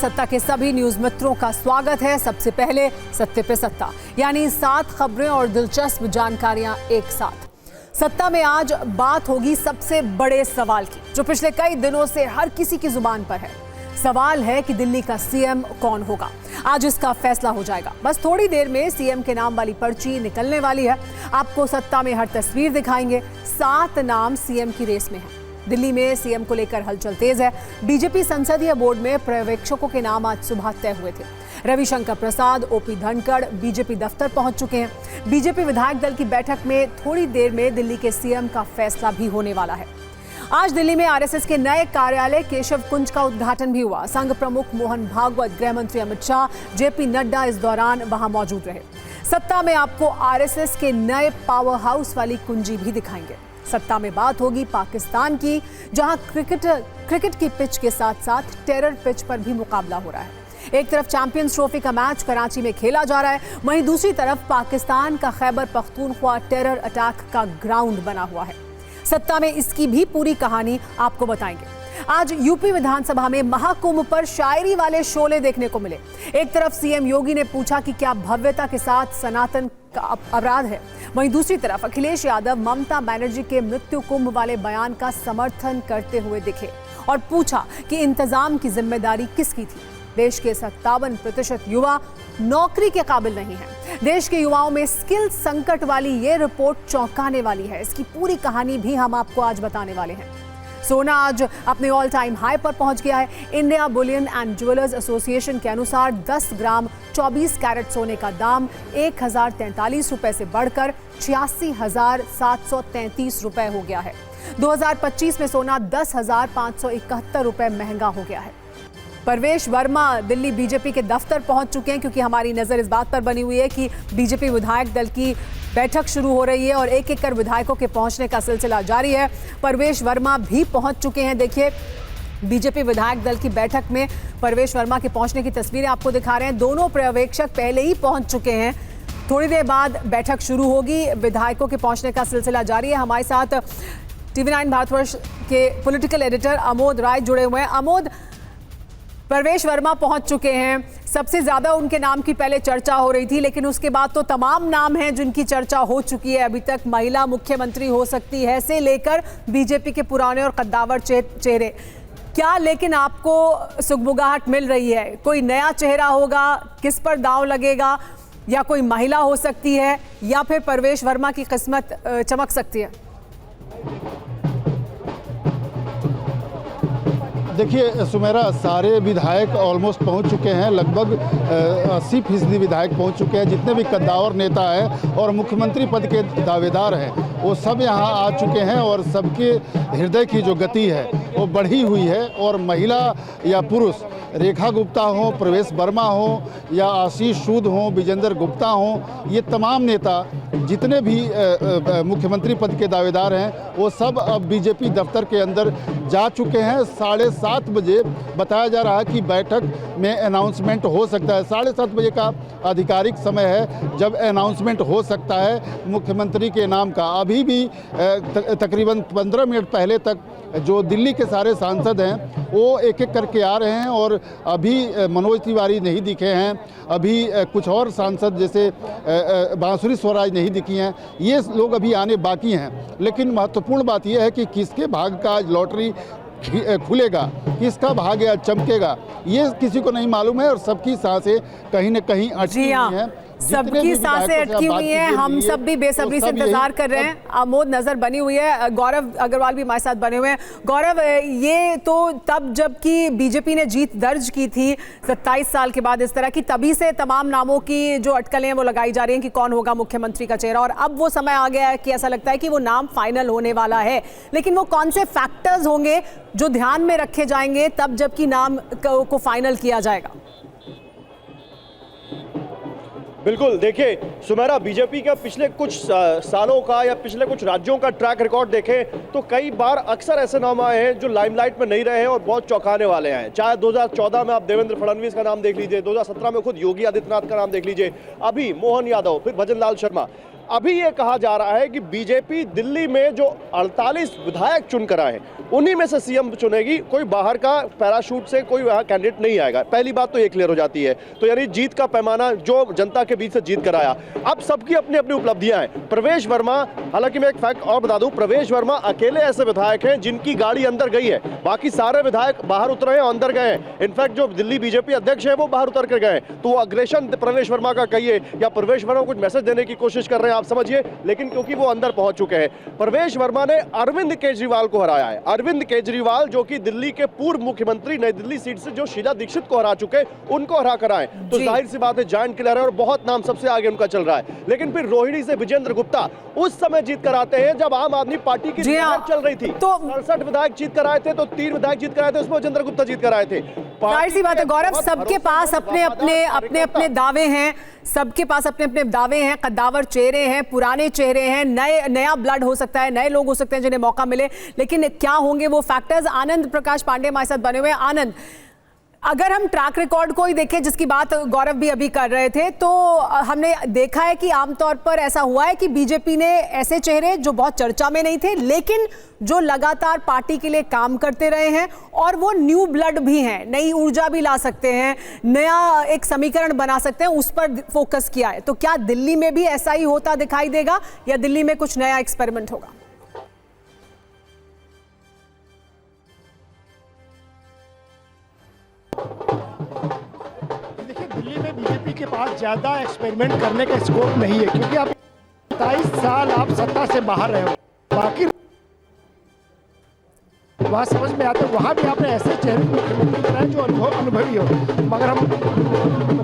सत्ता के सभी न्यूज मित्रों का स्वागत है। सबसे पहले सत्ते पे सत्ता, यानी 7 खबरें और दिलचस्प जानकारियां एक साथ। सत्ता में आज बात होगी सबसे बड़े सवाल की, जो पिछले कई दिनों से हर किसी की जुबान पर है। सवाल है कि दिल्ली का सीएम कौन होगा। आज इसका फैसला हो जाएगा। बस थोड़ी देर में सीएम के नाम वाली पर्ची निकलने वाली है। आपको सत्ता में हर तस्वीर दिखाएंगे। 7 नाम सीएम की रेस में हैं। दिल्ली में सीएम को लेकर हलचल तेज है। बीजेपी संसदीय बोर्ड में पर्यवेक्षकों के नाम आज सुबह तय हुए थे। रविशंकर प्रसाद, ओपी धनखड़ बीजेपी दफ्तर पहुंच चुके हैं। बीजेपी विधायक दल की बैठक में थोड़ी देर में दिल्ली के सीएम का फैसला भी होने वाला है। आज दिल्ली में आरएसएस के नए कार्यालय केशव कुंज का उद्घाटन भी हुआ। संघ प्रमुख मोहन भागवत, गृह मंत्री अमित शाह, जेपी नड्डा इस दौरान वहां मौजूद रहे। सत्ता में आपको आरएसएस के नए पावर हाउस वाली कुंजी भी दिखाएंगे। सत्ता में बात होगी पाकिस्तान की, जहां क्रिकेट की पिच के साथ साथ टेरर पिच पर भी मुकाबला हो रहा है। एक तरफ चैंपियंस ट्रॉफी का मैच कराची में खेला जा रहा है, वहीं दूसरी तरफ पाकिस्तान का खैबर पख्तूनख्वा टेरर अटैक का ग्राउंड बना हुआ है। सत्ता में इसकी भी पूरी कहानी आपको बताएंगे। आज यूपी विधानसभा में महाकुंभ पर शायरी वाले शोले देखने को मिले। एक तरफ सीएम योगी ने पूछा कि क्या भव्यता के साथ सनातन का अपराध है, वहीं दूसरी तरफ अखिलेश यादव ममता बनर्जी के मृत्यु कुंभ वाले बयान का समर्थन करते हुए दिखे और पूछा कि इंतजाम की जिम्मेदारी किसकी थी। देश के 57% युवा नौकरी के काबिल नहीं है। देश के युवाओं में स्किल संकट वाली ये रिपोर्ट चौंकाने वाली है। इसकी पूरी कहानी भी हम आपको आज बताने वाले हैं। सोना आज अपने ऑल टाइम हाई पर पहुंच गया है। India Boolean and jewellers association के अनुसार 10 ग्राम 24 कैरेट सोने का दाम 1043 रुपए से बढ़कर 86,733 रुपए हो गया है। 2025 में सोना 10,571 रुपए महंगा हो गया है। परवेश वर्मा दिल्ली बीजेपी के दफ्तर पहुंच चुके हैं, क्योंकि हमारी नजर इस बात पर बनी हुई है कि बीजेपी विधायक दल की बैठक शुरू हो रही है और एक एक कर विधायकों के पहुंचने का सिलसिला जारी है। परवेश वर्मा भी पहुंच चुके हैं। देखिए, बीजेपी विधायक दल की बैठक में परवेश वर्मा के पहुंचने की तस्वीरें आपको दिखा रहे हैं। दोनों पर्यवेक्षक पहले ही पहुंच चुके हैं। थोड़ी देर बाद बैठक शुरू होगी। विधायकों के पहुंचने का सिलसिला जारी है। हमारे साथ TV9 भारतवर्ष के पॉलिटिकल एडिटर अमोद राय जुड़े हुए हैं। अमोद, परवेश वर्मा पहुंच चुके हैं। सबसे ज्यादा उनके नाम की पहले चर्चा हो रही थी, लेकिन उसके बाद तो तमाम नाम हैं जिनकी चर्चा हो चुकी है अभी तक। महिला मुख्यमंत्री हो सकती है से लेकर बीजेपी के पुराने और कद्दावर चेहरे। क्या लेकिन आपको सुगबुगाहट मिल रही है? कोई नया चेहरा होगा, किस पर दांव लगेगा, या कोई महिला हो सकती है, या फिर परवेश वर्मा की किस्मत चमक सकती है? देखिए सुमेरा, सारे विधायक ऑलमोस्ट पहुंच चुके हैं। लगभग 80% विधायक पहुंच चुके हैं। जितने भी कद्दावर नेता हैं और मुख्यमंत्री पद के दावेदार हैं, वो सब यहां आ चुके हैं और सबके हृदय की जो गति है वो बढ़ी हुई है। और महिला या पुरुष, रेखा गुप्ता हो, प्रवेश वर्मा हो, या आशीष सूद हो, विजेंद्र गुप्ता हो, ये तमाम नेता जितने भी मुख्यमंत्री पद के दावेदार हैं, वो सब अब बीजेपी दफ्तर के अंदर जा चुके हैं। 7:30 बजे बताया जा रहा है कि बैठक में अनाउंसमेंट हो सकता है। 7:30 बजे का आधिकारिक समय है जब अनाउंसमेंट हो सकता है मुख्यमंत्री के नाम का। अभी भी तकरीबन 15 मिनट पहले तक जो दिल्ली के सारे सांसद हैं वो एक एक करके आ रहे हैं और अभी मनोज तिवारी नहीं दिखे हैं। अभी कुछ और सांसद जैसे बांसुरी स्वराज नहीं दिखी हैं। ये लोग अभी आने बाकी हैं। लेकिन महत्वपूर्ण बात यह है कि किसके भाग का आज लॉटरी खुलेगा, किसका भाग्य चमकेगा, ये किसी को नहीं मालूम है। और सबकी सांसें कहीं न कहीं अटकी हुई हैं। सबकी सांसें अटकी हुई हैं। हम सब भी बेसब्री से इंतजार कर रहे हैं। आमोद नजर बनी हुई है। गौरव अग्रवाल भी हमारे साथ बने हुए हैं। गौरव, ये तो तब जबकि बीजेपी ने जीत दर्ज की थी 27 साल के बाद इस तरह की, तभी से तमाम नामों की जो अटकलें हैं वो लगाई जा रही हैं कि कौन होगा मुख्यमंत्री का चेहरा। और अब वो समय आ गया है कि ऐसा लगता है कि वो नाम फाइनल होने वाला है। लेकिन वो कौन से फैक्टर्स होंगे जो ध्यान में रखे जाएंगे तब जबकि नाम को फाइनल किया जाएगा? बिल्कुल, देखिए सुमेरा, बीजेपी का पिछले कुछ सालों का या पिछले कुछ राज्यों का ट्रैक रिकॉर्ड देखें तो कई बार अक्सर ऐसे नाम आए हैं जो लाइमलाइट में नहीं रहे हैं और बहुत चौंकाने वाले हैं। चाहे 2014 में आप देवेंद्र फडणवीस का नाम देख लीजिए, 2017 में खुद योगी आदित्यनाथ का नाम देख लीजिए, अभी मोहन यादव, फिर भजन लाल शर्मा। अभी ये कहा जा रहा है कि बीजेपी दिल्ली में जो 48 विधायक चुनकर आए उन्हीं में से सीएम चुनेगी, कोई बाहर का पैराशूट से कोई वहां कैंडिडेट नहीं आएगा। पहली बात तो ये क्लियर हो जाती है। तो यानी जीत का पैमाना जो जनता के बीच से जीत कर आया। अब सबकी अपनी अपनी उपलब्धियां हैं। प्रवेश वर्मा, हालांकि मैं एक फैक्ट और बता दूं, प्रवेश वर्मा अकेले ऐसे विधायक हैं जिनकी गाड़ी अंदर गई है, बाकी सारे विधायक बाहर उतरे हैं और अंदर गए हैं। इनफैक्ट जो दिल्ली बीजेपी अध्यक्ष है वो बाहर उतर कर गए। तो वो अग्रेशन प्रवेश वर्मा का कहिए या प्रवेश वर्मा को कुछ मैसेज देने की कोशिश कर रहे हैं, आप समझिए, लेकिन क्योंकि वो अंदर पहुंच चुके हैं। प्रवेश वर्मा ने अरविंद केजरीवाल को हराया है। अरविंद केजरीवाल जो कि दिल्ली के पूर्व मुख्यमंत्री, नई दिल्ली सीट से जो शीला दीक्षित को हरा चुके, उनको हरा कर आए। तो जाहिर सी बात है जॉइंट किलर है और बहुत नाम सबसे आगे उनका चल रहा है। लेकिन फिर रोहिणी से विजेंद्र गुप्ता उस समय जीत कर आते हैं जब आम आदमी पार्टी की चल रही थी। तो 67 विधायक जीत कर आए थे, तो 3 विधायक जीत कर आए थे, उसमें विजेंद्र गुप्ता जीत कर आए थे। जाहिर सी बात है गौरव, सबके पास अपने अपने दावे हैं, सबके पास अपने अपने दावे हैं, कद्दावर चेहरे हैं, पुराने चेहरे हैं, नया ब्लड हो सकता है, नए लोग हो सकते हैं जिन्हें मौका मिले, लेकिन क्या होंगे वो फैक्टर्स। आनंद प्रकाश पांडे हमारे साथ बने हुए हैं। आनंद, अगर हम ट्रैक रिकॉर्ड को ही देखें, जिसकी बात गौरव भी अभी कर रहे थे, तो हमने देखा है कि आमतौर पर ऐसा हुआ है कि बीजेपी ने ऐसे चेहरे जो बहुत चर्चा में नहीं थे लेकिन जो लगातार पार्टी के लिए काम करते रहे हैं और वो न्यू ब्लड भी हैं, नई ऊर्जा भी ला सकते हैं, नया एक समीकरण बना सकते हैं, उस पर फोकस किया है। तो क्या दिल्ली में भी ऐसा ही होता दिखाई देगा या दिल्ली में कुछ नया एक्सपेरिमेंट होगा? देखिए, दिल्ली में बीजेपी के पास ज्यादा एक्सपेरिमेंट करने का स्कोप नहीं है, क्योंकि आप 27 साल आप सत्ता से बाहर रहे हो। बाकी वहाँ समझ में आता है, वहाँ भी आपने ऐसे चेहरे मुख्यमंत्री बनाए जो अनुभवी हो। मगर हम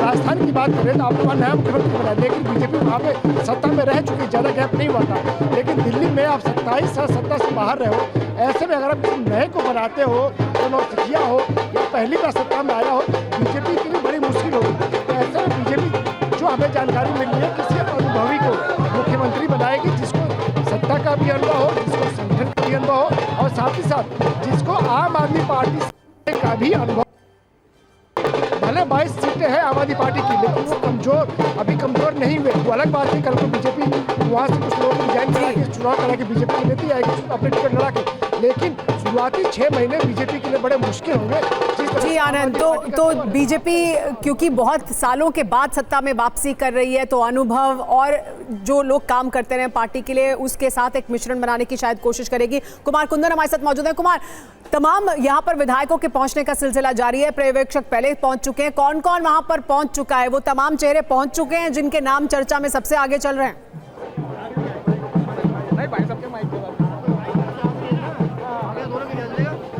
राजस्थान की बात करें तो आपको वहाँ नया मुख्यमंत्री बनाया, लेकिन बीजेपी वहाँ पे सत्ता में रह चुकी, ज़्यादा गैप नहीं हुआ था। लेकिन दिल्ली में आप 27 साल सत्ता से बाहर रहे हो, ऐसे में अगर आप किसी नए को बनाते हो, तो नौसिखिया हो या पहली बार सत्ता में आया हो, बीजेपी के लिए बड़ी मुश्किल होगी। तो ऐसे में बीजेपी जो हमें जानकारी मिल रही है, किसी अनुभवी को मुख्यमंत्री बनाएगी जिसको सत्ता का भी अनुभव हो, जिसको संगठन का भी अनुभव हो और साथ ही साथ जिसको आम आदमी पार्टी का भी अनुभव। भले 22 सीटें हैं आम आदमी पार्टी की, लेकिन वो अभी कमजोर नहीं हुए। वो अलग बात है, कल को बीजेपी वहाँ से कुछ लोगों को डिजाइन करा के चुनाव करा के बीजेपी की नीति आएगी अपने टिकट लड़ा के, लेकिन शुरुआती 6 महीने बीजेपी के लिए बड़े मुश्किल होंगे। जी आनंद, तो बीजेपी क्योंकि बहुत सालों के बाद सत्ता में वापसी कर रही है, तो अनुभव और जो लोग काम करते रहे पार्टी के लिए, उसके साथ एक मिश्रण बनाने की शायद कोशिश करेगी। कुमार कुंदन हमारे साथ मौजूद है। कुमार, तमाम यहाँ पर विधायकों के पहुंचने का सिलसिला जारी है, पर्यवेक्षक पहले पहुंच चुके हैं, कौन कौन वहां पर पहुंच चुका है? वो तमाम चेहरे पहुंच चुके हैं जिनके नाम चर्चा में सबसे आगे चल रहे हैं?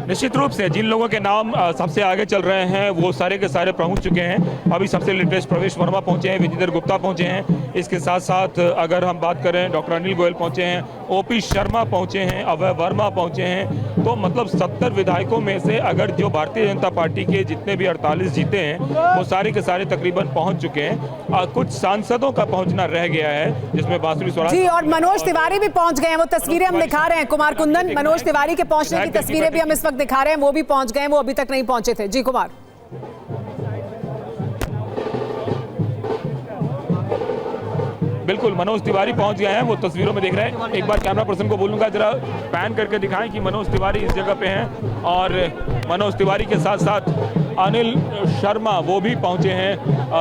निश्चित रूप से जिन लोगों के नाम सबसे आगे चल रहे हैं वो सारे के सारे पहुंच चुके हैं। अभी सबसे लेटेस्ट प्रवेश वर्मा पहुंचे हैं, विजेंद्र गुप्ता पहुंचे हैं। इसके साथ साथ अगर हम बात करें, डॉक्टर अनिल गोयल पहुंचे हैं, ओपी शर्मा पहुंचे हैं, अभय वर्मा पहुंचे हैं। तो मतलब 70 विधायकों में से अगर जो भारतीय जनता पार्टी के जितने भी 48 जीते हैं वो सारे के सारे तकरीबन पहुंच चुके हैं। कुछ सांसदों का पहुंचना रह गया है, जिसमें बांसुरी स्वराज जी और मनोज तिवारी भी पहुंच गए हैं। वो तस्वीरें हम दिखा रहे हैं कुमार कुंदन, मनोज तिवारी के पहुंचने की तस्वीरें भी हम इस वक्त दिखा रहे हैं। वो भी पहुंच गए, वो अभी तक नहीं पहुंचे थे। जी कुमार। बिल्कुल, मनोज तिवारी पहुंच गए हैं, वो तस्वीरों में देख रहे हैं। एक बार कैमरा पर्सन को बोलूंगा जरा पैन करके दिखाएं कि मनोज तिवारी इस जगह पे हैं, और मनोज तिवारी के साथ साथ अनिल शर्मा वो भी पहुंचे हैं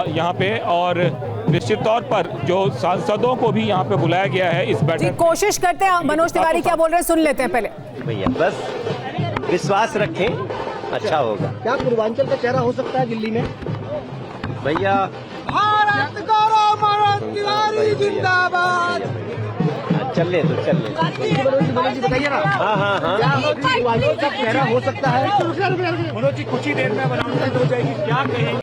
यहाँ पे। और निश्चित तौर पर जो सांसदों को भी यहाँ पे बुलाया गया है इस बैठक। कोशिश करते हैं मनोज तिवारी क्या बोल रहे हैं, सुन लेते हैं पहले। भैया बस विश्वास रखें, अच्छा होगा। क्या पूर्वांचल का चेहरा हो सकता है दिल्ली में? भैया भारत गौरव, मनोज तिवारी जिंदाबाद। चल ले तो चल ले। मनोज जी बताइए ना। हाँ। क्या पूर्वांचल का चेहरा हो सकता है? मनोज जी कुछ ही देर में अनाउंसमेंट हो जाएगी, क्या कहेंगे?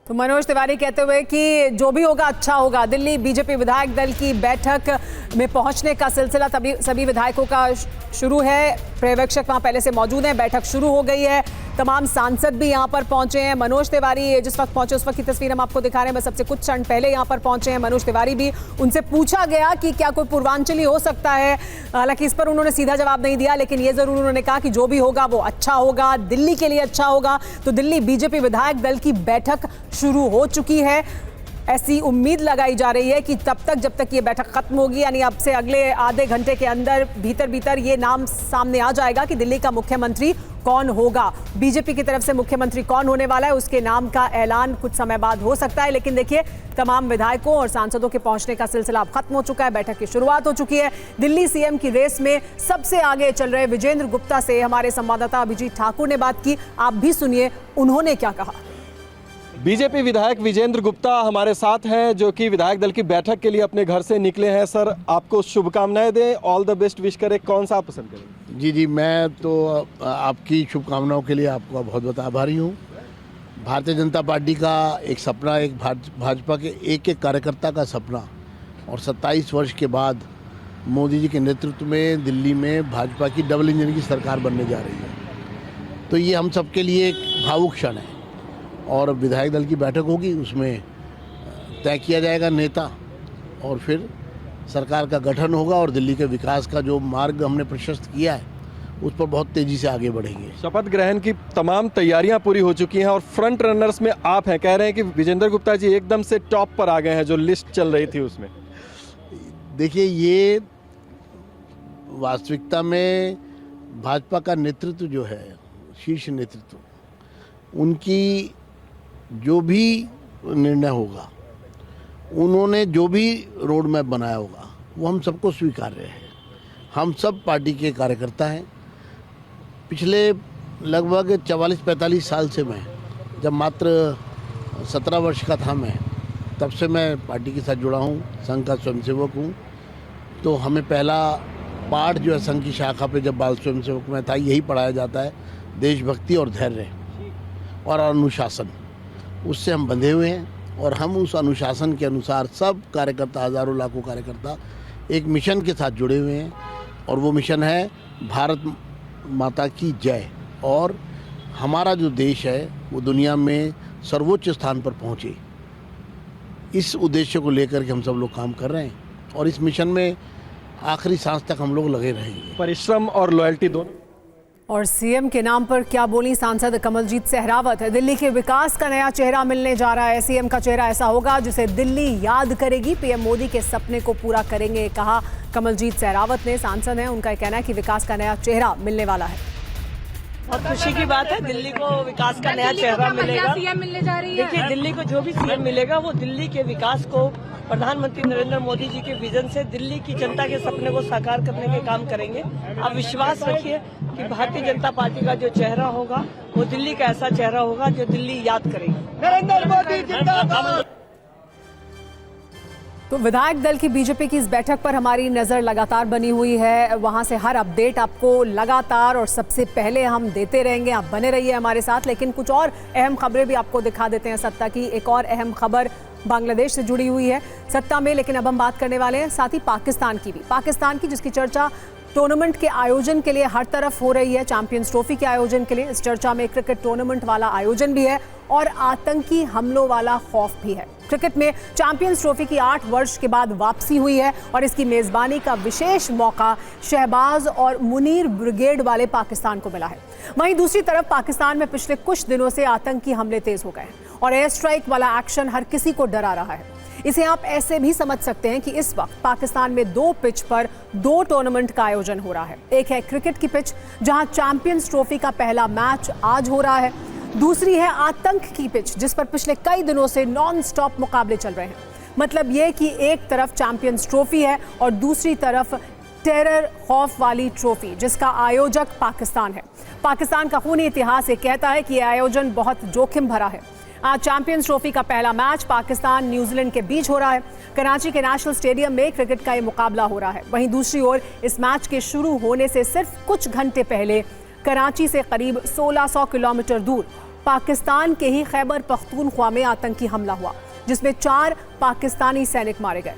तो मनोज तिवारी कहते हुए कि जो भी होगा अच्छा होगा। दिल्ली बीजेपी विधायक दल की बैठक में पहुंचने का सिलसिला सभी विधायकों का शुरू है। पर्यवेक्षक वहां पहले से मौजूद हैं, बैठक शुरू हो गई है, तमाम सांसद भी यहां पर पहुंचे हैं। मनोज तिवारी जिस वक्त पहुंचे उस वक्त की तस्वीर हम आपको दिखा रहे हैं, बस सबसे कुछ क्षण पहले यहां पर पहुंचे हैं मनोज तिवारी भी। उनसे पूछा गया कि क्या कोई पूर्वांचली हो सकता है, हालांकि इस पर उन्होंने सीधा जवाब नहीं दिया, लेकिन ये जरूर उन्होंने कहा कि जो भी होगा वो अच्छा होगा, दिल्ली के लिए अच्छा होगा। तो दिल्ली बीजेपी विधायक दल की बैठक शुरू हो चुकी है। ऐसी उम्मीद लगाई जा रही है कि तब तक जब तक ये बैठक खत्म होगी, यानी अब से अगले आधे घंटे के अंदर भीतर ये नाम सामने आ जाएगा कि दिल्ली का मुख्यमंत्री कौन होगा। बीजेपी की तरफ से मुख्यमंत्री कौन होने वाला है उसके नाम का ऐलान कुछ समय बाद हो सकता है। लेकिन देखिए, तमाम विधायकों और सांसदों के पहुंचने का सिलसिला अब खत्म हो चुका है, बैठक की शुरुआत हो चुकी है। दिल्ली सीएम की रेस में सबसे आगे चल रहे विजेंद्र गुप्ता से हमारे संवाददाता अभिजीत ठाकुर ने बात की। आप भी सुनिए उन्होंने क्या कहा। बीजेपी विधायक विजेंद्र गुप्ता हमारे साथ हैं, जो कि विधायक दल की बैठक के लिए अपने घर से निकले हैं। सर, आपको शुभकामनाएं दें, ऑल द बेस्ट विश करें, कौन सा आप पसंद करेंगे? जी, मैं तो आपकी शुभकामनाओं के लिए आपका बहुत बहुत आभारी हूँ। भारतीय जनता पार्टी का एक सपना, एक भाजपा के एक कार्यकर्ता का सपना, और 27 वर्ष के बाद मोदी जी के नेतृत्व में दिल्ली में भाजपा की डबल इंजन की सरकार बनने जा रही है। तो ये हम सबके लिए एक भावुक क्षण है, और विधायक दल की बैठक होगी, उसमें तय किया जाएगा नेता, और फिर सरकार का गठन होगा और दिल्ली के विकास का जो मार्ग हमने प्रशस्त किया है उस पर बहुत तेजी से आगे बढ़ेंगे। शपथ ग्रहण की तमाम तैयारियां पूरी हो चुकी हैं और फ्रंट रनर्स में आप हैं। कह रहे हैं कि विजेंद्र गुप्ता जी एकदम से टॉप पर आ गए हैं, जो लिस्ट चल रही थी उसमें। देखिए, ये वास्तविकता में भाजपा का नेतृत्व जो है, शीर्ष नेतृत्व, उनकी जो भी निर्णय होगा, उन्होंने जो भी रोड मैप बनाया होगा, वो हम सबको स्वीकार्य है। हम सब पार्टी के कार्यकर्ता हैं। पिछले लगभग 44-45 साल से, मैं जब मात्र 17 वर्ष का था, मैं तब से मैं पार्टी के साथ जुड़ा हूँ, संघ का स्वयंसेवक हूँ। तो हमें पहला पाठ जो है संघ की शाखा पे जब बाल स्वयंसेवक में था, यही पढ़ाया जाता है, देशभक्ति और धैर्य और अनुशासन। उससे हम बंधे हुए हैं और हम उस अनुशासन के अनुसार सब कार्यकर्ता, हजारों लाखों कार्यकर्ता एक मिशन के साथ जुड़े हुए हैं, और वो मिशन है भारत माता की जय, और हमारा जो देश है वो दुनिया में सर्वोच्च स्थान पर पहुँचे। इस उद्देश्य को लेकर के हम सब लोग काम कर रहे हैं, और इस मिशन में आखिरी सांस तक हम लोग लगे रहेंगे। परिश्रम और लॉयल्टी दोनों। और सीएम के नाम पर क्या बोली सांसद कमलजीत सहरावत। दिल्ली के विकास का नया चेहरा मिलने जा रहा है। सीएम का चेहरा ऐसा होगा जिसे दिल्ली याद करेगी। पीएम मोदी के सपने को पूरा करेंगे, कहा कमलजीत सहरावत ने। सांसद हैं, उनका कहना है कि विकास का नया चेहरा मिलने वाला है। और खुशी की बात है, दिल्ली को विकास का नया चेहरा मिलेगा। सीएम मिलने जा रही है। देखिए, दिल्ली को जो भी सीएम मिलेगा वो दिल्ली के विकास को, प्रधानमंत्री नरेंद्र मोदी जी के विजन से दिल्ली की जनता के सपने को साकार करने के काम करेंगे। आप विश्वास रखिए कि भारतीय जनता पार्टी का जो चेहरा होगा वो दिल्ली का ऐसा चेहरा होगा जो दिल्ली याद करेगी। नरेंद्र मोदी जिंदाबाद। तो विधायक दल की बीजेपी की इस बैठक पर हमारी नज़र लगातार बनी हुई है। वहां से हर अपडेट आपको लगातार और सबसे पहले हम देते रहेंगे। आप बने रहिए हमारे साथ। लेकिन कुछ और अहम खबरें भी आपको दिखा देते हैं सत्ता की। एक और अहम खबर बांग्लादेश से जुड़ी हुई है सत्ता में, लेकिन अब हम बात करने वाले हैं साथ ही पाकिस्तान की भी। पाकिस्तान की, जिसकी चर्चा टूर्नामेंट के आयोजन के लिए हर तरफ हो रही है, चैंपियंस ट्रॉफी के आयोजन के लिए। इस चर्चा में क्रिकेट टूर्नामेंट वाला आयोजन भी है और आतंकी हमलों वाला खौफ भी है। क्रिकेट में चैंपियंस ट्रॉफी की 8 वर्ष के बाद वापसी हुई है और इसकी मेजबानी का विशेष मौका शहबाज और मुनीर ब्रिगेड वाले पाकिस्तान को मिला है। वहीं दूसरी तरफ पाकिस्तान में पिछले कुछ दिनों से आतंकी हमले तेज हो गए हैं और एयर स्ट्राइक वाला एक्शन हर किसी को डरा रहा है। इसे आप ऐसे भी समझ सकते हैं कि इस वक्त पाकिस्तान में 2 पिच पर 2 टूर्नामेंट का आयोजन हो रहा है। एक है क्रिकेट की पिच, जहां चैंपियंस ट्रॉफी का पहला मैच आज हो रहा है। दूसरी है आतंक की पिच, जिस पर पिछले कई दिनों से नॉन स्टॉप मुकाबले चल रहे हैं। मतलब ये कि एक तरफ चैंपियंस ट्रॉफी है और दूसरी तरफ टेरर खौफ वाली ट्रॉफी, जिसका आयोजक पाकिस्तान है। पाकिस्तान का खूनी इतिहास ये कहता है कि यह आयोजन बहुत जोखिम भरा है। आज चैंपियंस ट्रॉफी का पहला मैच पाकिस्तान न्यूजीलैंड के बीच हो रहा है। कराची के नेशनल स्टेडियम में क्रिकेट का ये मुकाबला हो रहा है। वहीं दूसरी ओर इस मैच के शुरू होने से सिर्फ कुछ घंटे पहले कराची से करीब 1600 किलोमीटर दूर पाकिस्तान के ही खैबर पख्तूनख्वा में आतंकी हमला हुआ, जिसमें 4 पाकिस्तानी सैनिक मारे गए।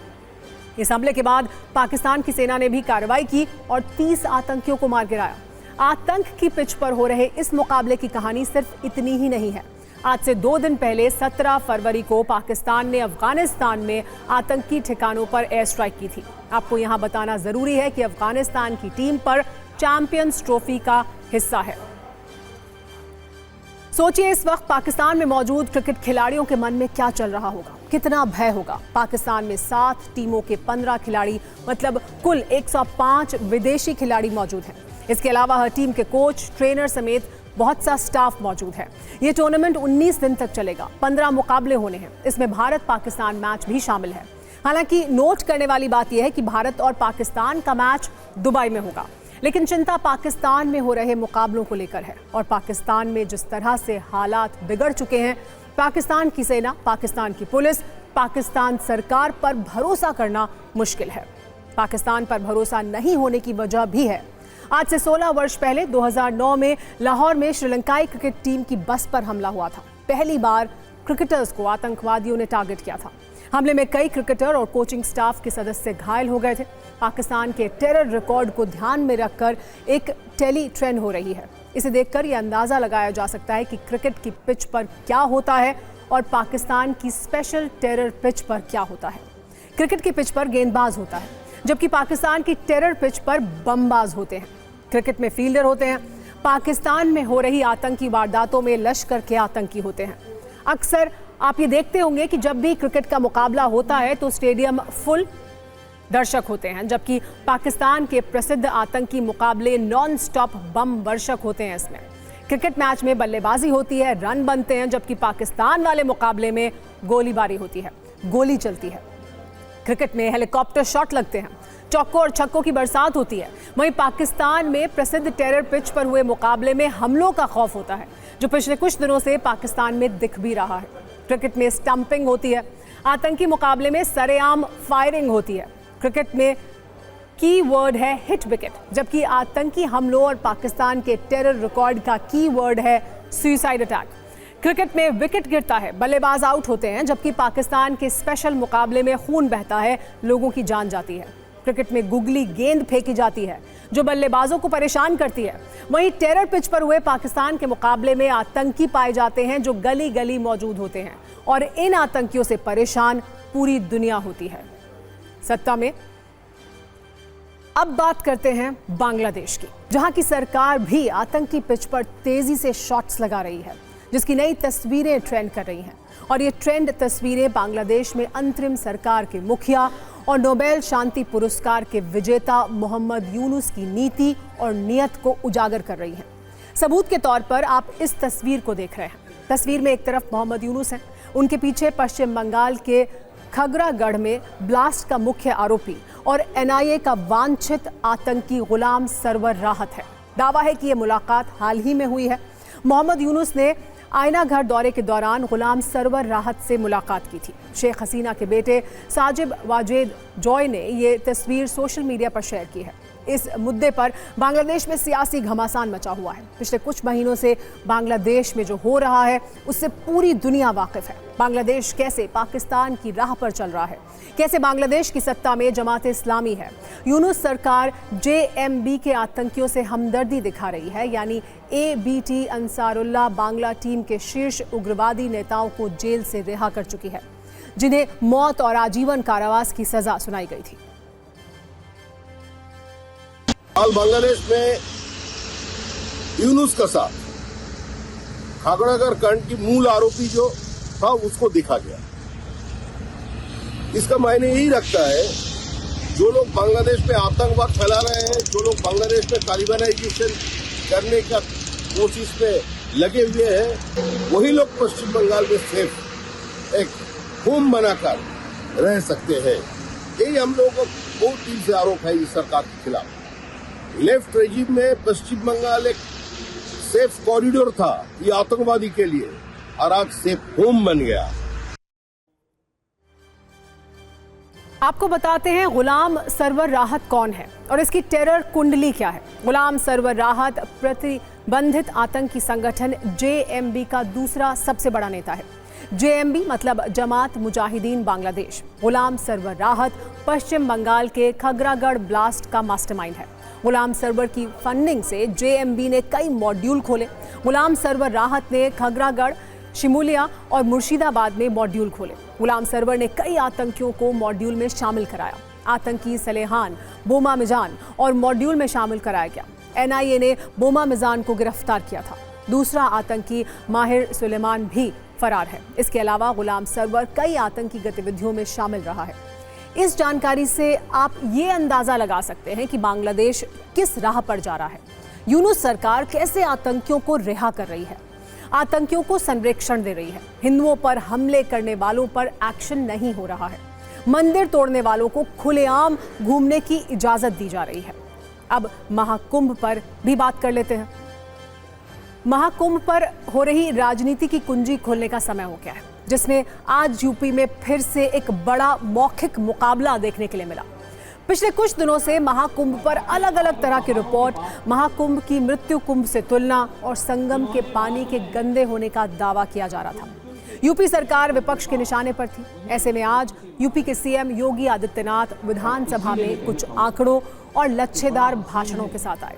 इस हमले के बाद पाकिस्तान की सेना ने भी कार्रवाई की और 30 आतंकियों को मार गिराया। आतंक की पिच पर हो रहे इस मुकाबले की कहानी सिर्फ इतनी ही नहीं है। आज से 2 दिन पहले 17 फरवरी को पाकिस्तान ने अफगानिस्तान में आतंकी ठिकानों पर एयर स्ट्राइक की थी। आपको यहां बताना जरूरी है कि अफगानिस्तान की टीम पर चैंपियंस ट्रॉफी का हिस्सा है। सोचिए इस वक्त पाकिस्तान में मौजूद क्रिकेट खिलाड़ियों के मन में क्या चल रहा होगा। कितना भय होगा। पाकिस्तान में 7 टीमों के 15 खिलाड़ी, मतलब कुल 105 विदेशी खिलाड़ी मौजूद हैं। इसके अलावा हर टीम के कोच, ट्रेनर समेत बहुत सा स्टाफ मौजूद है। ये टूर्नामेंट 19 दिन तक चलेगा। 15 मुकाबले होने हैं। इसमें भारत पाकिस्तान मैच भी शामिल है। हालांकि नोट करने वाली बात यह है कि भारत और पाकिस्तान का मैच दुबई में होगा, लेकिन चिंता पाकिस्तान में हो रहे मुकाबलों को लेकर है। और पाकिस्तान में जिस तरह से हालात बिगड़ चुके हैं, पाकिस्तान की सेना, पाकिस्तान की पुलिस, पाकिस्तान सरकार पर भरोसा करना मुश्किल है। पाकिस्तान पर भरोसा नहीं होने की वजह भी है। आज से 16 वर्ष पहले 2009 में लाहौर में श्रीलंकाई क्रिकेट टीम की बस पर हमला हुआ था। पहली बार क्रिकेटर्स को आतंकवादियों ने टारगेट किया था। हमले में कई क्रिकेटर और कोचिंग स्टाफ के सदस्य घायल हो गए थे। पाकिस्तान के टेरर रिकॉर्ड को ध्यान में रखकर एक टेली ट्रेंड हो रही है। इसे देखकर यह अंदाजा लगाया जा सकता है कि क्रिकेट की पिच पर क्या होता है और पाकिस्तान की स्पेशल टेरर पिच पर क्या होता है। क्रिकेट की पिच पर गेंदबाज होता है, जबकि पाकिस्तान की टेरर पिच पर बमबाज होते हैं। क्रिकेट में फील्डर होते हैं। पाकिस्तान में हो रही आतंकी वारदातों में लश्कर के आतंकी होते हैं। अक्सर आप ये देखते होंगे कि जब भी क्रिकेट का मुकाबला होता है तो स्टेडियम फुल दर्शक होते हैं, जबकि पाकिस्तान के प्रसिद्ध आतंकी मुकाबले नॉन स्टॉप बम वर्षक होते हैं। इसमें क्रिकेट मैच में बल्लेबाजी होती है, रन बनते हैं, जबकि पाकिस्तान वाले मुकाबले में गोलीबारी होती है, गोली चलती है। क्रिकेट में हेलीकॉप्टर शॉट लगते हैं, चौकों और छक्कों की बरसात होती है। वहीं पाकिस्तान में प्रसिद्ध टेरर पिच पर हुए मुकाबले में हमलों का खौफ होता है, जो पिछले कुछ दिनों से पाकिस्तान में दिख भी रहा है। क्रिकेट में स्टंपिंग होती है। आतंकी मुकाबले में सरेआम फायरिंग होती है। क्रिकेट में की वर्ड है हिट विकेट, जबकि आतंकी हमलों और पाकिस्तान के टेरर रिकॉर्ड का की वर्ड है सुसाइड अटैक। क्रिकेट में विकेट गिरता है, बल्लेबाज आउट होते हैं, जबकि पाकिस्तान के स्पेशल मुकाबले में खून बहता है, लोगों की जान जाती है। क्रिकेट में गुगली गेंद फेंकी जाती है, जो बल्लेबाजों को परेशान करती है। वहीं टेरर पिच पर हुए पाकिस्तान के मुकाबले में आतंकी पाए जाते हैं, जो गली गली मौजूद होते हैं, और इन आतंकियों से परेशान पूरी दुनिया होती है। सत्ता में अब बात करते हैं बांग्लादेश की, जहां की सरकार भी आतंकी पिच पर तेजी से शॉट्स लगा रही है, जिसकी नई तस्वीरें ट्रेंड कर रही हैं। और ये ट्रेंड तस्वीरें बांग्लादेश में अंतरिम सरकार के मुखिया और नोबेल शांति पुरस्कार के विजेता मोहम्मद यूनुस की नीति और नियत को उजागर कर रही हैं। सबूत के तौर पर आप इस तस्वीर को देख रहे हैं। तस्वीर में एक तरफ मोहम्मद यूनुस हैं, उनके पीछे पश्चिम बंगाल के खगरागढ़ में ब्लास्ट का मुख्य आरोपी और एनआईए का वांछित आतंकी गुलाम सरवर राहत है। दावा है कि यह मुलाकात हाल ही में हुई है। मोहम्मद यूनुस ने आईना घर दौरे के दौरान गुलाम सरवर राहत से मुलाकात की थी। शेख हसीना के बेटे साजिब वाजेद जॉय ने ये तस्वीर सोशल मीडिया पर शेयर की है। इस मुद्दे पर बांग्लादेश में सियासी घमासान मचा हुआ है। पिछले कुछ महीनों से बांग्लादेश में जो हो रहा है उससे पूरी दुनिया वाकिफ है। बांग्लादेश कैसे पाकिस्तान की राह पर चल रहा है, कैसे बांग्लादेश की सत्ता में जमात इस्लामी है। यूनुस सरकार JMB के आतंकियों से हमदर्दी दिखा रही है, यानी ABT अंसारुल्लाह बांग्ला टीम के शीर्ष उग्रवादी नेताओं को जेल से रिहा कर चुकी है, जिन्हें मौत और आजीवन कारावास की सजा सुनाई गई थी। हाल बांग्लादेश में यूनुस का साथ खागड़ागढ़ कांड की मूल आरोपी जो था उसको देखा गया। इसका मायने यही रखता है, जो लोग बांग्लादेश में आतंकवाद फैला रहे हैं, जो लोग बांग्लादेश में तालिबानाइजेशन करने का कोशिश में लगे हुए हैं, वही लोग पश्चिम बंगाल में सिर्फ एक होम बनाकर रह सकते हैं। यही हम लोगों को बहुत दिन से आरोप है इस सरकार के खिलाफ। लेफ्ट रेजिम में पश्चिम बंगाल एक सेफ कॉरिडोर था ये आतंकवादी के लिए, और आज सेफ होम बन गया। आपको बताते हैं गुलाम सरवर राहत कौन है और इसकी टेरर कुंडली क्या है। गुलाम सरवर राहत प्रतिबंधित आतंकी संगठन JMB का दूसरा सबसे बड़ा नेता है। JMB मतलब जमात मुजाहिदीन बांग्लादेश। गुलाम सरवर राहत पश्चिम बंगाल के खगरागढ़ ब्लास्ट का मास्टरमाइंड है। गुलाम सरवर की फंडिंग से JMB ने कई मॉड्यूल खोले। गुलाम सरवर राहत ने खगरागढ़, शिमूलिया और मुर्शिदाबाद में मॉड्यूल खोले। गुलाम सरवर ने कई आतंकियों को मॉड्यूल में शामिल कराया। आतंकी सलेहान, बोमा मिजान और मॉड्यूल में शामिल कराया गया। NIA ने बोमा मिजान को गिरफ्तार किया था। दूसरा आतंकी माहिर सुलेमान भी फरार है। इसके अलावा गुलाम सरवर कई आतंकी गतिविधियों में शामिल रहा है। इस जानकारी से आप ये अंदाजा लगा सकते हैं कि बांग्लादेश किस राह पर जा रहा है। यूनुस सरकार कैसे आतंकियों को रिहा कर रही है, आतंकियों को संरक्षण दे रही है। हिंदुओं पर हमले करने वालों पर एक्शन नहीं हो रहा है। मंदिर तोड़ने वालों को खुलेआम घूमने की इजाजत दी जा रही है। अब महाकुंभ पर भी बात कर लेते हैं। महाकुंभ पर हो रही राजनीति की कुंजी खोलने का समय हो गया है, जिसमें आज यूपी में फिर से एक बड़ा मौखिक मुकाबला देखने के लिए मिला। पिछले कुछ दिनों से महाकुंभ पर अलग अलग तरह की रिपोर्ट, महाकुंभ की मृत्यु कुंभ से तुलना और संगम के पानी के गंदे होने का दावा किया जा रहा था। यूपी सरकार विपक्ष के निशाने पर थी। ऐसे में आज यूपी के सीएम योगी आदित्यनाथ विधानसभा में कुछ आंकड़ों और लच्छेदार भाषणों के साथ आए।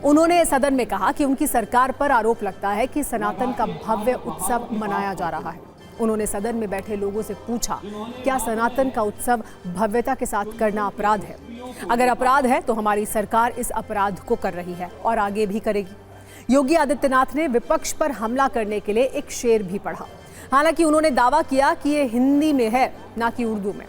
उन्होंने सदन में कहा कि उनकी सरकार पर आरोप लगता है कि सनातन का भव्य उत्सव मनाया जा रहा है। उन्होंने सदन में बैठे लोगों से पूछा, क्या सनातन का उत्सव भव्यता के साथ करना अपराध है? अगर अपराध है तो हमारी सरकार इस अपराध को कर रही है और आगे भी करेगी। योगी आदित्यनाथ ने विपक्ष पर हमला करने के लिए एक शेर भी पढ़ा। हालांकि उन्होंने दावा किया कि ये हिंदी में है, ना कि उर्दू में।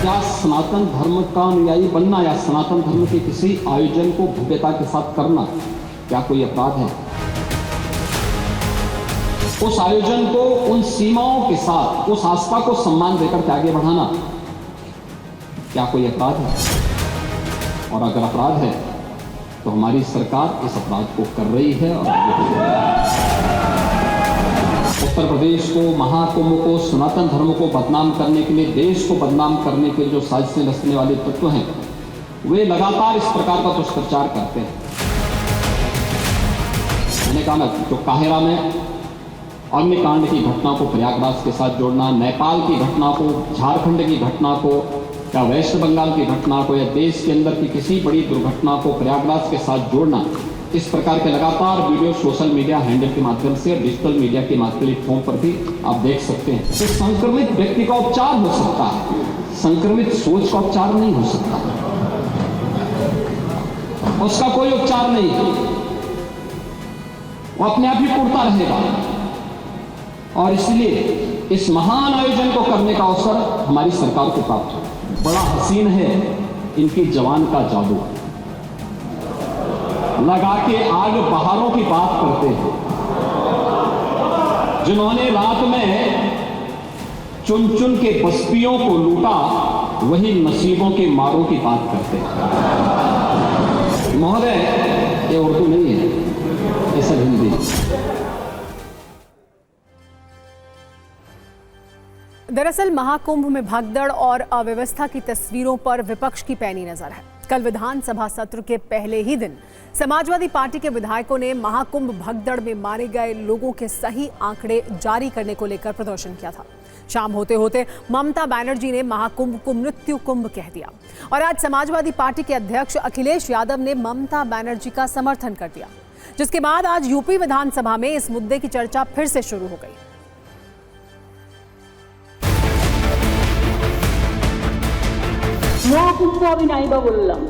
क्या सनातन धर्म का अनुयायी बनना या सनातन धर्म के किसी आयोजन को भव्यता के साथ करना क्या कोई अपराध है? उस आयोजन को उन सीमाओं के साथ, उस आस्था को सम्मान देकर के आगे बढ़ाना क्या कोई अपराध है? और अगर अपराध है तो हमारी सरकार इस अपराध को कर रही है और आगे बढ़ रही है। उत्तर प्रदेश को, महाकुंभ को, सनातन धर्म को बदनाम करने के लिए, देश को बदनाम करने के लिए जो साजिशें रचने वाले तत्व हैं, वे लगातार इस प्रकार का दुष्प्रचार करते हैं। मैंने कहा ना, जो काहिरा में अग्निकांड की घटना को प्रयागराज के साथ जोड़ना, नेपाल की घटना को, झारखंड की घटना को, या वेस्ट बंगाल की घटना को, या देश के अंदर की किसी बड़ी दुर्घटना को प्रयागराज के साथ जोड़ना, इस प्रकार के लगातार वीडियो सोशल मीडिया हैंडल के माध्यम से, डिजिटल मीडिया के प्लेटफॉर्म पर भी आप देख सकते हैं। तो संक्रमित व्यक्ति का उपचार हो सकता है, संक्रमित सोच का उपचार नहीं हो सकता, उसका कोई उपचार नहीं है, वो अपने आप ही टूटता रहेगा। और इसलिए इस महान आयोजन को करने का अवसर हमारी सरकार को प्राप्त हो। बड़ा हसीन है इनकी जवान का जादू, लगा के आग बहारों की बात करते हैं। जिन्होंने रात में चुन चुन के बस्तियों को लूटा, वही नसीबों के मारों की बात करते हैं। महोदय, ये उर्दू नहीं है, ये सब हिंदी। दरअसल महाकुंभ में भगदड़ और अव्यवस्था की तस्वीरों पर विपक्ष की पैनी नजर है। कल विधानसभा सत्र के पहले ही दिन समाजवादी पार्टी के विधायकों ने महाकुंभ भगदड़ में मारे गए लोगों के सही आंकड़े जारी करने को लेकर प्रदर्शन किया था। शाम होते होते ममता बनर्जी ने महाकुंभ को मृत्यु कुंभ कह दिया और आज समाजवादी पार्टी के अध्यक्ष अखिलेश यादव ने ममता बनर्जी का समर्थन कर दिया, जिसके बाद आज यूपी विधानसभा में इस मुद्दे की चर्चा फिर से शुरू हो गई। মহাকুম্ভ আমি নাইবা বললাম,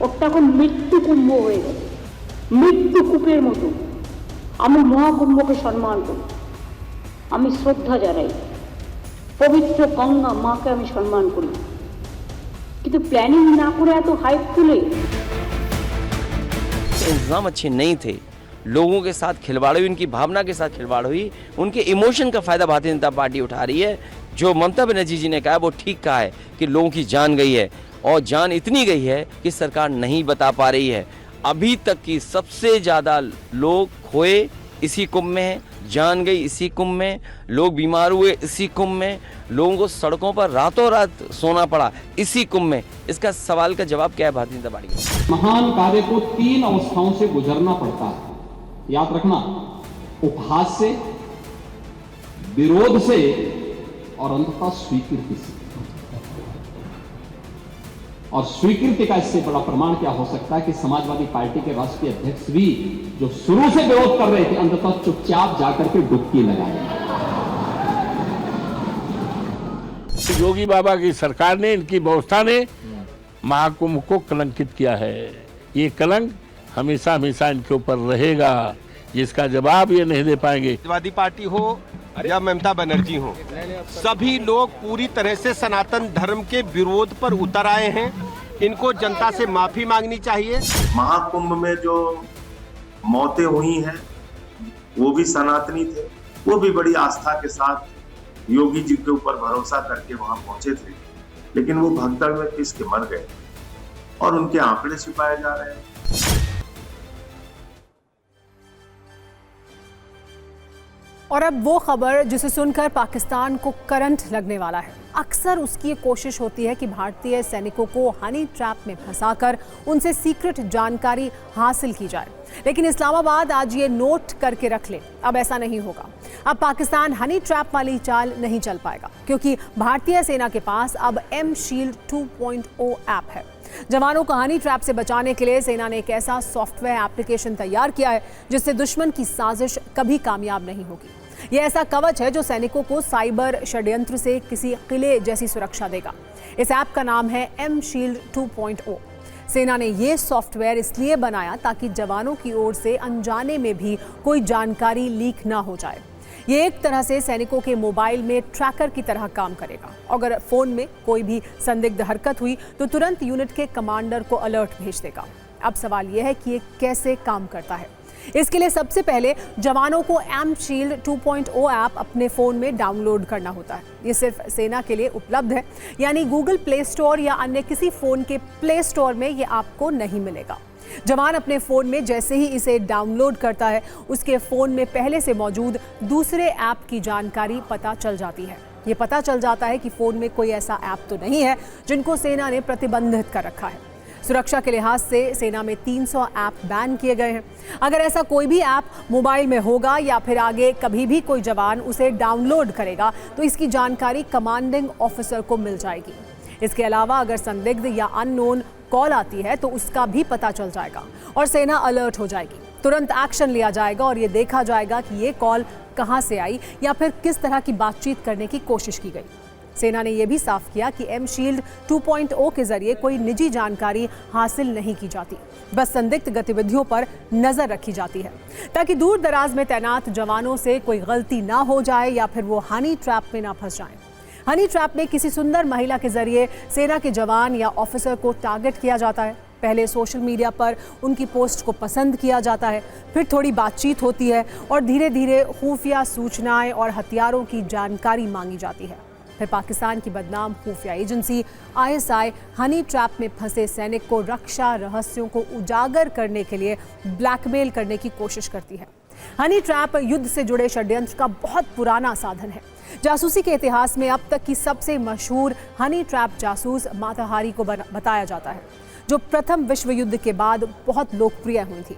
ওটা এখন মৃত্যু কুম্ভ হয়ে গেল, মৃত্যু কূপের মতো। আমি মহাকুম্ভকে সম্মান করি, আমি শ্রদ্ধা জানাই, পবিত্র গঙ্গা মাকে আমি সম্মান করি, কিন্তু প্ল্যানিং না করে এত হাইপ তুলে। इंतजाम अच्छे नहीं थे, लोगों के साथ खिलवाड़ हुई, उनकी भावना के साथ खिलवाड़ हुई, उनके इमोशन का फायदा भारतीय जनता पार्टी उठा रही है। जो ममता बनर्जी जी ने कहा वो ठीक कहा है कि लोगों की जान गई है और जान इतनी गई है कि सरकार नहीं बता पा रही है। अभी तक की सबसे ज़्यादा लोग खोए इसी कुंभ में हैं, जान गई इसी कुंभ में, लोग बीमार हुए इसी कुंभ में, लोगों को सड़कों पर रातों रात सोना पड़ा इसी कुंभ में। इसका सवाल का जवाब क्या है भारतीय जनता पार्टी का? महान कार्य को 3 अवस्थाओं से गुजरना पड़ता है, याद रखना। उपहास से, विरोध से और अंततः स्वीकृति से। और स्वीकृति का इससे बड़ा प्रमाण क्या हो सकता है कि समाजवादी पार्टी के राष्ट्रीय अध्यक्ष भी जो शुरू से विरोध कर रहे थे, अंततः चुपचाप जाकर के डुबकी लगाई। योगी बाबा की सरकार ने, इनकी व्यवस्था ने महाकुंभ को कलंकित किया है। ये कलंक हमेशा हमेशा इनके ऊपर रहेगा, जिसका जवाब ये नहीं दे पाएंगे। समाजवादी पार्टी हो या ममता बनर्जी हो, सभी लोग पूरी तरह से सनातन धर्म के विरोध पर उतर आए हैं। इनको जनता से माफी मांगनी चाहिए। महाकुंभ में जो मौतें हुई हैं वो भी सनातनी थे, वो भी बड़ी आस्था के साथ योगी जी के ऊपर भरोसा करके वहां पहुंचे थे, लेकिन वो भगदड़ में पिस के मर गए और उनके आंकड़े छिपाए जा रहे हैं। और अब वो खबर जिसे सुनकर पाकिस्तान को करंट लगने वाला है। अक्सर उसकी ये कोशिश होती है कि भारतीय सैनिकों को हनी ट्रैप में फंसाकर उनसे सीक्रेट जानकारी हासिल की जाए, लेकिन इस्लामाबाद आज ये नोट करके रख ले, अब ऐसा नहीं होगा। अब पाकिस्तान हनी ट्रैप वाली चाल नहीं चल पाएगा, क्योंकि भारतीय सेना के पास अब एम शील्ड 2.0 ऐप है। जवानों को हनी ट्रैप से बचाने के लिए सेना ने एक ऐसा सॉफ्टवेयर एप्लीकेशन तैयार किया है जिससे दुश्मन की साजिश कभी कामयाब नहीं होगी। यह ऐसा कवच है जो सैनिकों को साइबर षड्यंत्र से किसी किले जैसी सुरक्षा देगा। इस ऐप का नाम है एम शील्ड 2.0। सेना ने यह सॉफ्टवेयर इसलिए बनाया ताकि जवानों की ओर से अनजाने में भी कोई जानकारी लीक ना हो जाए। ये एक तरह से सैनिकों के मोबाइल में ट्रैकर की तरह काम करेगा। अगर फोन में कोई भी संदिग्ध हरकत हुई तो तुरंत यूनिट के कमांडर को अलर्ट भेज देगा। अब सवाल यह है कि ये कैसे काम करता है। इसके लिए सबसे पहले जवानों को एम शील्ड 2.0 ऐप अपने फ़ोन में डाउनलोड करना होता है। ये सिर्फ सेना के लिए उपलब्ध है, यानी गूगल प्ले स्टोर या अन्य किसी फ़ोन के प्ले स्टोर में ये आपको नहीं मिलेगा। जवान अपने फ़ोन में जैसे ही इसे डाउनलोड करता है, उसके फ़ोन में पहले से मौजूद दूसरे ऐप की जानकारी पता चल जाती है। ये पता चल जाता है कि फ़ोन में कोई ऐसा ऐप तो नहीं है जिनको सेना ने प्रतिबंधित कर रखा है। सुरक्षा के लिहाज से सेना में 300 ऐप बैन किए गए हैं। अगर ऐसा कोई भी ऐप मोबाइल में होगा या फिर आगे कभी भी कोई जवान उसे डाउनलोड करेगा तो इसकी जानकारी कमांडिंग ऑफिसर को मिल जाएगी। इसके अलावा अगर संदिग्ध या अननोन कॉल आती है तो उसका भी पता चल जाएगा और सेना अलर्ट हो जाएगी। तुरंत एक्शन लिया जाएगा और ये देखा जाएगा कि ये कॉल कहां से आई या फिर किस तरह की बातचीत करने की कोशिश की गई। सेना ने यह भी साफ किया कि एम शील्ड 2.0 के जरिए कोई निजी जानकारी हासिल नहीं की जाती, बस संदिग्ध गतिविधियों पर नजर रखी जाती है ताकि दूर दराज में तैनात जवानों से कोई गलती ना हो जाए या फिर वो हनी ट्रैप में ना फंस जाएं। हनी ट्रैप में किसी सुंदर महिला के जरिए सेना के जवान या ऑफिसर को टारगेट किया जाता है। पहले सोशल मीडिया पर उनकी पोस्ट को पसंद किया जाता है, फिर थोड़ी बातचीत होती है और धीरे धीरे खुफिया सूचनाएं और हथियारों की जानकारी मांगी जाती है। फिर पाकिस्तान की बदनाम खुफिया एजेंसी ISI हनी ट्रैप में फंसे सैनिक को रक्षा रहस्यों को उजागर करने के लिए ब्लैकमेल करने की कोशिश करती है। हनी ट्रैप युद्ध से जुड़े षड्यंत्र का बहुत पुराना साधन है। जासूसी के इतिहास में अब तक की सबसे मशहूर हनी ट्रैप जासूस माता हारी को बताया जाता है, जो प्रथम विश्व युद्ध के बाद बहुत लोकप्रिय हुई थी।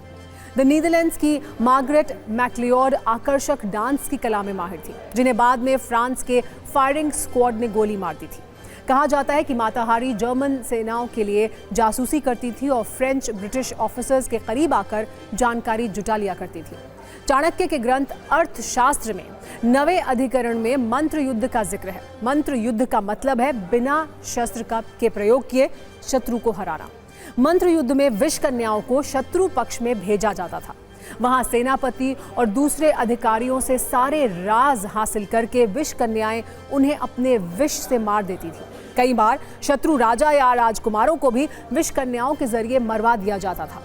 द नीदरलैंड्स की मार्गरेट मैक्लियोड आकर्षक डांस की कला में माहिर थी, जिन्हें बाद में फ्रांस के फायरिंग स्क्वाड ने गोली मार दी थी। कहा जाता है कि माता हारी जर्मन सेनाओं के लिए जासूसी करती थी और फ्रेंच ब्रिटिश ऑफिसर्स के करीब आकर जानकारी जुटा लिया करती थी। चाणक्य के ग्रंथ अर्थशास्त्र में 9वें अधिकरण में मंत्र युद्ध का जिक्र है। मंत्र युद्ध का मतलब है बिना शस्त्र के प्रयोग किए शत्रु को हराना। मंत्र युद्ध में विष कन्याओं को शत्रु पक्ष में भेजा जाता था। वहां सेनापति और दूसरे अधिकारियों से सारे राज हासिल करके विष कन्याएं उन्हें अपने विष से मार देती थी। कई बार शत्रु राजा या राजकुमारों को भी विष कन्याओं के जरिए मरवा दिया जाता था।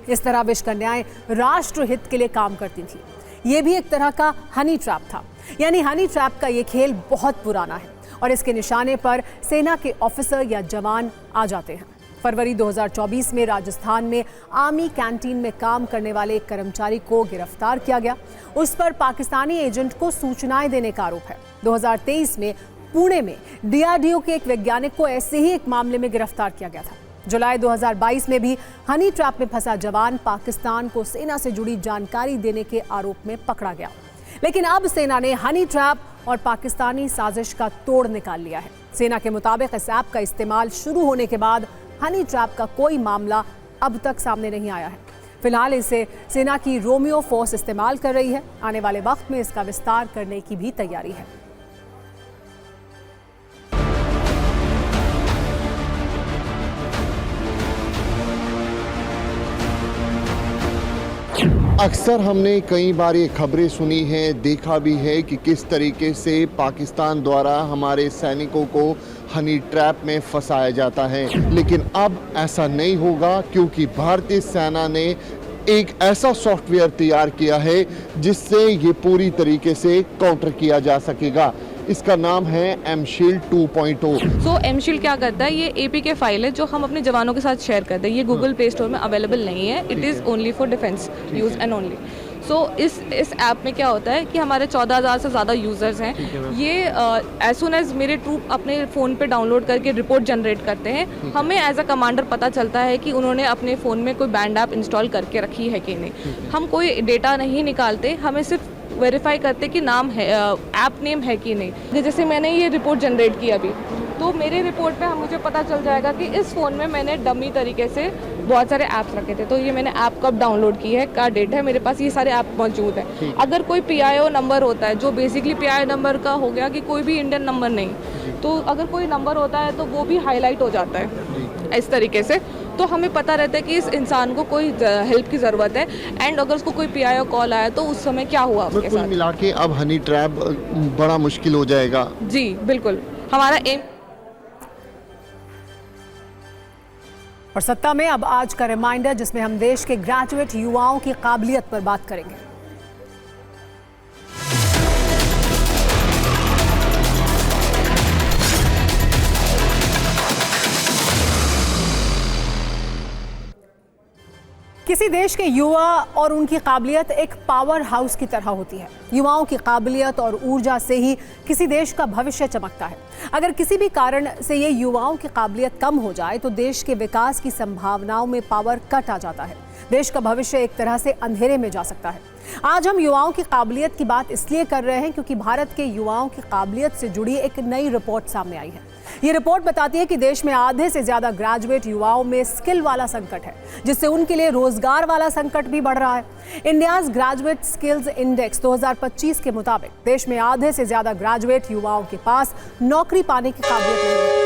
इस तरह विष कन्याएं राष्ट्र हित के लिए काम करती थी। ये भी एक तरह का हनी ट्रैप था। यानी हनी ट्रैप का ये खेल बहुत पुराना है और इसके निशाने पर सेना के ऑफिसर या जवान आ जाते हैं। फरवरी 2024 में राजस्थान में आर्मी कैंटीन में काम करने वाले एक कर्मचारी को गिरफ्तार किया गया। उस पर पाकिस्तानी एजेंट को सूचनाएं देने का आरोप है। 2023 में पुणे में DRDO के एक वैज्ञानिक को ऐसे ही एक मामले में गिरफ्तार किया गया था। जुलाई 2022 में भी हनी ट्रैप में फंसा जवान पाकिस्तान को सेना से जुड़ी जानकारी देने के आरोप में पकड़ा गया। लेकिन अब सेना ने हनी ट्रैप और पाकिस्तानी साजिश का तोड़ निकाल लिया है। सेना के मुताबिक इस ऐप का इस्तेमाल शुरू होने के बाद हनी ट्रैप का कोई मामला अब तक सामने नहीं आया है। फिलहाल इसे सेना की रोमियो फोर्स इस्तेमाल कर रही है। आने वाले वक्त में इसका विस्तार करने की भी तैयारी है। अक्सर हमने कई बार ये खबरें सुनी हैं, देखा भी है कि किस तरीके से पाकिस्तान द्वारा हमारे सैनिकों को हनी ट्रैप में फंसाया जाता है, लेकिन अब ऐसा नहीं होगा क्योंकि भारतीय सेना ने एक ऐसा सॉफ्टवेयर तैयार किया है जिससे ये पूरी तरीके से काउंटर किया जा सकेगा। इसका नाम है एमशील्ड 2.0। सो एमशील्ड क्या करता है, ये एपीके फाइल है जो हम अपने जवानों के साथ शेयर करते हैं। ये गूगल प्ले स्टोर में अवेलेबल नहीं है, it is only for defence use and only. So इस ऐप में क्या होता है कि हमारे 14,000 से ज़्यादा यूज़र्स हैं। ये एज सुन एज मेरे ट्रूप अपने फ़ोन पे डाउनलोड करके रिपोर्ट जनरेट करते हैं, हमें एज अ कमांडर पता चलता है कि उन्होंने अपने फ़ोन में कोई बैंड ऐप इंस्टॉल करके रखी है कि नहीं। हम कोई डेटा नहीं निकालते, हमें सिर्फ वेरीफाई करते कि नाम है, ऐप नेम है कि नहीं। जैसे मैंने ये रिपोर्ट जनरेट की अभी, तो मेरे रिपोर्ट पे मुझे पता चल जाएगा कि इस फ़ोन में मैंने डमी तरीके से बहुत सारे ऐप्स रखे थे। तो ये मैंने ऐप कब डाउनलोड की है, क्या डेट है, मेरे पास ये सारे ऐप मौजूद हैं। अगर कोई PIO नंबर होता है, जो बेसिकली PIO नंबर का हो गया कि कोई भी इंडियन नंबर नहीं, तो अगर कोई नंबर होता है तो वो भी हाईलाइट हो जाता है इस तरीके से। तो हमें पता रहता है कि इस इंसान को कोई हेल्प की ज़रूरत है, एंड अगर उसको कोई PIO कॉल आया तो उस समय क्या हुआ उसके साथ। मिला के अब हनी ट्रैप बड़ा मुश्किल हो जाएगा। जी बिल्कुल, हमारा एम। और सत्ता में अब आज का रिमाइंडर, जिसमें हम देश के ग्रेजुएट युवाओं की काबिलियत पर बात करेंगे। किसी देश के युवा और उनकी काबिलियत एक पावर हाउस की तरह होती है। युवाओं की काबिलियत और ऊर्जा से ही किसी देश का भविष्य चमकता है। अगर किसी भी कारण से ये युवाओं की काबिलियत कम हो जाए तो देश के विकास की संभावनाओं में पावर कट आ जाता है। देश का भविष्य एक तरह से अंधेरे में जा सकता है। आज हम युवाओं की काबिलियत की बात इसलिए कर रहे हैं क्योंकि भारत के युवाओं की काबिलियत से जुड़ी एक नई रिपोर्ट सामने आई है। ये रिपोर्ट बताती है कि देश में आधे से ज्यादा ग्रेजुएट युवाओं में स्किल वाला संकट है, जिससे उनके लिए रोजगार वाला संकट भी बढ़ रहा है। इंडियाज ग्रेजुएट स्किल्स इंडेक्स 2025 के मुताबिक देश में आधे से ज्यादा ग्रेजुएट युवाओं के पास नौकरी पाने की काबिलियत नहीं है।